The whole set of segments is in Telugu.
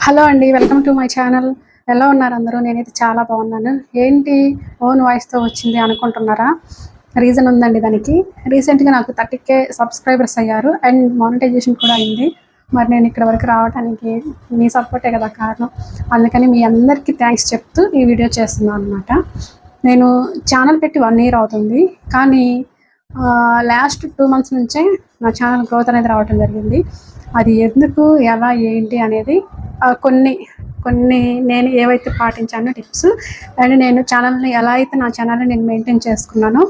హలో అండి, వెల్కమ్ టు మై ఛానల్. ఎలా ఉన్నారు అందరూ? నేనైతే చాలా బాగున్నాను. ఏంటి ఓన్ వాయిస్తో వచ్చింది అనుకుంటున్నారా? రీజన్ ఉందండి దానికి. రీసెంట్గా నాకు 30K సబ్స్క్రైబర్స్ అయ్యారు అండ్ మానిటైజేషన్ కూడా అయింది. మరి నేను ఇక్కడ వరకు రావడానికి మీ సపోర్టే కదా కారణం. అందుకని మీ అందరికీ థ్యాంక్స్ చెప్తూ ఈ వీడియో చేస్తున్నాను అనమాట. నేను ఛానల్ పెట్టి 1 year అవుతుంది, కానీ లాస్ట్ 2 months నుంచే నా ఛానల్ గ్రోత్ అనేది రావటం జరిగింది. అది ఎందుకు, ఎలా, ఏంటి అనేది కొన్ని నేను ఏవైతే పాటించానో టిప్స్ అండ్ నేను ఛానల్ని ఎలా అయితే నా ఛానల్ని నేను మెయింటైన్ చేసుకున్నానో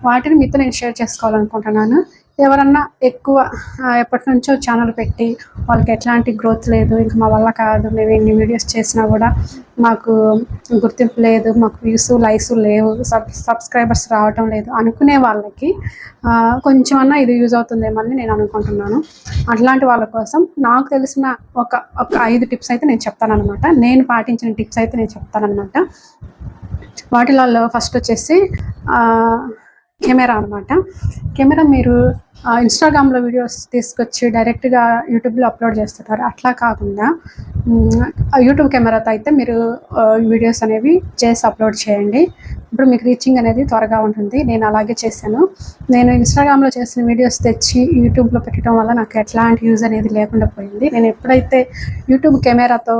వాటిని మీతో నేను షేర్ చేసుకోవాలనుకుంటున్నాను. ఎవరన్నా ఎక్కువ ఎప్పటి నుంచో ఛానల్ పెట్టి వాళ్ళకి ఎట్లాంటి గ్రోత్ లేదు, ఇంకా మా వల్ల కాదు, మేము ఎన్ని వీడియోస్ చేసినా కూడా మాకు గుర్తింపు లేదు, మాకు వ్యూస్ లైక్స్ లేవు, సబ్స్క్రైబర్స్ రావటం లేదు అనుకునే వాళ్ళకి కొంచెం అన్నా ఇది యూజ్ అవుతుందేమో అని నేను అనుకుంటున్నాను. అట్లాంటి వాళ్ళ కోసం నాకు తెలిసిన ఒక 5 టిప్స్ అయితే నేను చెప్తానమాట. నేను పాటించిన టిప్స్ అయితే నేను చెప్తానమాట. వాటిలలో ఫస్ట్ వచ్చేసి కెమెరా అనమాట. కెమెరా మీరు ఇన్స్టాగ్రామ్లో వీడియోస్ తీసుకొచ్చి డైరెక్ట్గా యూట్యూబ్లో అప్లోడ్ చేస్తుంటారు. అట్లా కాకుండా యూట్యూబ్ కెమెరాతో అయితే మీరు వీడియోస్ అనేవి చేసి అప్లోడ్ చేయండి. ఇప్పుడు మీకు రీచింగ్ అనేది త్వరగా ఉంటుంది. నేను అలాగే చేశాను. నేను ఇన్స్టాగ్రామ్లో చేసిన వీడియోస్ తెచ్చి యూట్యూబ్లో పెట్టడం వల్ల నాకు ఎట్లాంటి యూజ్ అనేది లేకుండా పోయింది. నేను ఎప్పుడైతే యూట్యూబ్ కెమెరాతో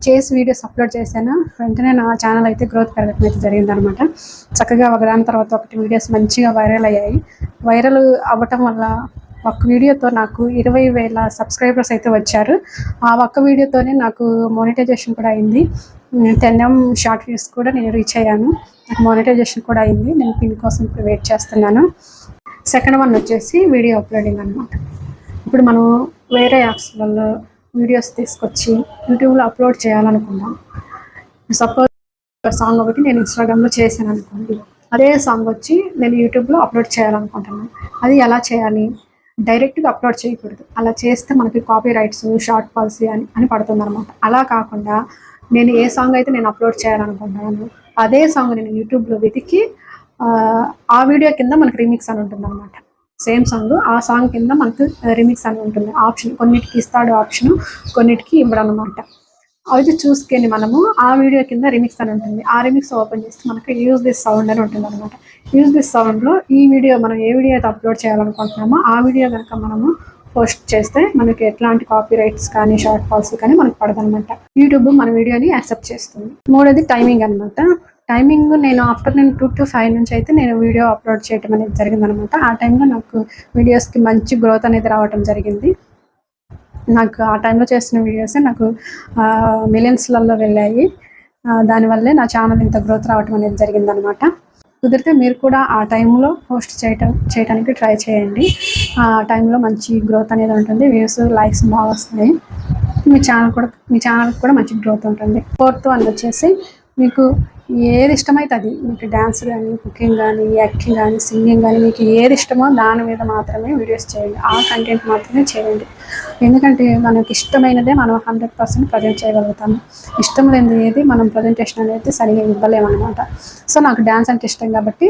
చేసి వీడియోస్ అప్లోడ్ చేశాను, వెంటనే నా ఛానల్ అయితే గ్రోత్ పెరగడం అయితే జరిగిందనమాట. చక్కగా ఒకదాని తర్వాత ఒకటి వీడియోస్ మంచిగా వైరల్ అయ్యాయి. వైరల్ అవ్వటం వల్ల ఒక్క వీడియోతో నాకు 20,000 సబ్స్క్రైబర్స్ అయితే వచ్చారు. ఆ ఒక్క వీడియోతోనే నాకు మానిటైజేషన్ కూడా అయింది. 10M షార్ట్ వ్యూస్ కూడా నేను రీచ్ అయ్యాను. నాకు మానిటైజేషన్ కూడా అయింది. నేను పిన్ కోసం ఇప్పుడు వెయిట్ చేస్తున్నాను. సెకండ్ వన్ వచ్చేసి వీడియో అప్లోడింగ్ అనమాట. ఇప్పుడు మనం వేరే యాప్స్లలో వీడియోస్ తీసుకొచ్చి యూట్యూబ్లో అప్లోడ్ చేయాలనుకున్నాం. సపోజ్ సాంగ్ ఒకటి నేను ఇన్స్టాగ్రామ్లో చేశాను అనుకోండి, అదే సాంగ్ వచ్చి నేను యూట్యూబ్లో అప్లోడ్ చేయాలనుకుంటున్నాను. అది ఎలా చేయాలి? డైరెక్ట్గా అప్లోడ్ చేయకూడదు. అలా చేస్తే మనకి కాపీ రైట్స్, షార్ట్ పాలసీ అని పడుతుంది అనమాట. అలా కాకుండా నేను ఏ సాంగ్ అయితే నేను అప్లోడ్ చేయాలనుకుంటున్నాను అదే సాంగ్ నేను యూట్యూబ్లో వెతికి ఆ వీడియో కింద మనకి రీమిక్స్ అని ఉంటుంది అనమాట. సేమ్ సాంగ్, ఆ సాంగ్ కింద మనకు రీమిక్స్ అని ఉంటుంది ఆప్షన్. కొన్నిటికి ఇస్తాడు ఆప్షను, కొన్నిటికి ఇవ్వడం అనమాట. అయితే చూసుకొని మనము ఆ వీడియో కింద రీమిక్స్ అని ఉంటుంది. ఆ రీమిక్స్ ఓపెన్ చేస్తే మనకు యూజ్ దిస్ సౌండ్ అని ఉంటుంది అనమాట. యూజ్ దిస్ సౌండ్లో ఈ వీడియో మనం ఏ వీడియో అయితే అప్లోడ్ చేయాలనుకుంటున్నామో ఆ వీడియో కనుక మనము పోస్ట్ చేస్తే మనకి ఎట్లాంటి కాపీ రైట్స్ కానీ షార్ట్ పాలసీ కానీ మనకు పడదనమాట. యూట్యూబ్ మన వీడియోని యాక్సెప్ట్ చేస్తుంది. మూడోది టైమింగ్ అనమాట. టైమింగ్ నేను ఆఫ్టర్నూన్ 2 to 5 నుంచి అయితే నేను వీడియో అప్లోడ్ చేయడం అనేది జరిగిందనమాట. ఆ టైంలో నాకు వీడియోస్కి మంచి గ్రోత్ అనేది రావడం జరిగింది. నాకు ఆ టైంలో చేసిన వీడియోసే నాకు మిలియన్స్లలో వెళ్ళాయి. దానివల్లే నా ఛానల్ ఇంత గ్రోత్ రావడం అనేది జరిగిందనమాట. కుదిరితే మీరు కూడా ఆ టైంలో పోస్ట్ చేయడానికి ట్రై చేయండి. ఆ టైంలో మంచి గ్రోత్ అనేది ఉంటుంది. వ్యూస్, లైక్స్ బాగా వస్తాయి. మీ ఛానల్ కూడా మంచి గ్రోత్ ఉంటుంది. ఫోర్త్ వన్ వచ్చేసి మీకు ఏది ఇష్టమైతే అది, మీకు డ్యాన్స్ కానీ, కుకింగ్ కానీ, యాక్టింగ్ కానీ, సింగింగ్ కానీ, మీకు ఏది ఇష్టమో దాని మీద మాత్రమే వీడియోస్ చేయండి. ఆ కంటెంట్ మాత్రమే చేయండి. ఎందుకంటే మనకి ఇష్టమైనదే మనం 100% ప్రజెంట్ చేయగలుగుతాము. ఇష్టం లేనిది ఏది మనం ప్రజెంటేషన్ అనేది సరిగా ఇవ్వలేమన్నమాట. సో నాకు డ్యాన్స్ అంటే ఇష్టం కాబట్టి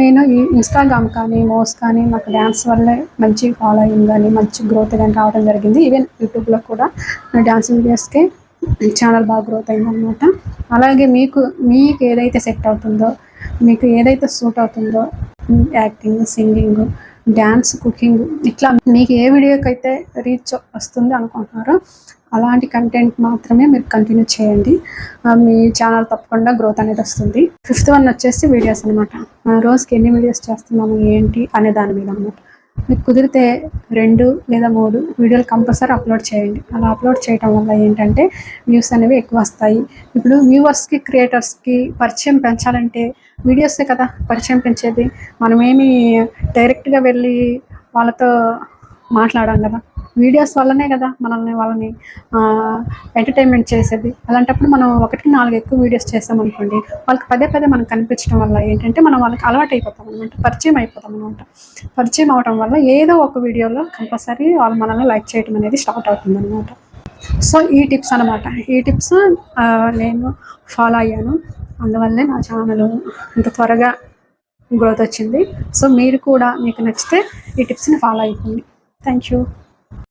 నేను ఈ ఇన్స్టాగ్రామ్ కానీ, మోస్ కానీ నాకు డ్యాన్స్ వల్లే మంచి ఫాలోయింగ్ కానీ, మంచి గ్రోత్ కానీ రావడం జరిగింది. ఈవెన్ యూట్యూబ్లో కూడా డ్యాన్స్ వీడియోస్కి ఛానల్ బాగా గ్రోత్ అయిందనమాట. అలాగే మీకు ఏదైతే సెట్ అవుతుందో, మీకు ఏదైతే సూట్ అవుతుందో, యాక్టింగ్, సింగింగ్, డ్యాన్స్, కుకింగ్, ఇట్లా మీకు ఏ వీడియోకి అయితే రీచ్ వస్తుంది అనుకుంటున్నారో అలాంటి కంటెంట్ మాత్రమే మీరు కంటిన్యూ చేయండి. మీ ఛానల్ తప్పకుండా గ్రోత్ అనేది వస్తుంది. ఫిఫ్త్ వన్ వచ్చేసి వీడియోస్ అనమాట. రోజుకి ఎన్ని వీడియోస్ చేస్తున్నాము ఏంటి అనే దాని మీద అనమాట. మీకు కుదిరితే 2 లేదా 3 వీడియోలు కంపల్సరీ అప్లోడ్ చేయండి. అలా అప్లోడ్ చేయడం వల్ల ఏంటంటే వ్యూస్ అనేవి ఎక్కువ వస్తాయి. ఇప్పుడు వ్యూవర్స్కి, క్రియేటర్స్కి పరిచయం పెంచాలంటే వీడియోసే కదా పరిచయం పెంచేది. మనమేమి డైరెక్ట్గా వెళ్ళి వాళ్ళతో మాట్లాడాం కదా, వీడియోస్ వల్లనే కదా వాళ్ళని ఎంటర్టైన్మెంట్ చేసేది. అలాంటప్పుడు మనం 1-4 ఎక్కువ వీడియోస్ చేస్తామనుకోండి, వాళ్ళకి పదే మనం కనిపించడం వల్ల ఏంటంటే మనం వాళ్ళకి అలవాటు అయిపోతాం అనమాట, పరిచయం అయిపోతాం అనమాట. పరిచయం అవడం వల్ల ఏదో ఒక వీడియోలో కంపల్సరీ వాళ్ళు మనల్ని లైక్ చేయడం అనేది స్టార్ట్ అవుతుంది అనమాట. సో ఈ టిప్స్ అనమాట. ఈ టిప్స్ నేను ఫాలో అయ్యాను. అందువల్లే నా ఛానల్ ఇంత త్వరగా గ్రోత్ వచ్చింది. సో మీరు కూడా మీకు నచ్చితే ఈ టిప్స్ని ఫాలో అయిపోండి. Thank you.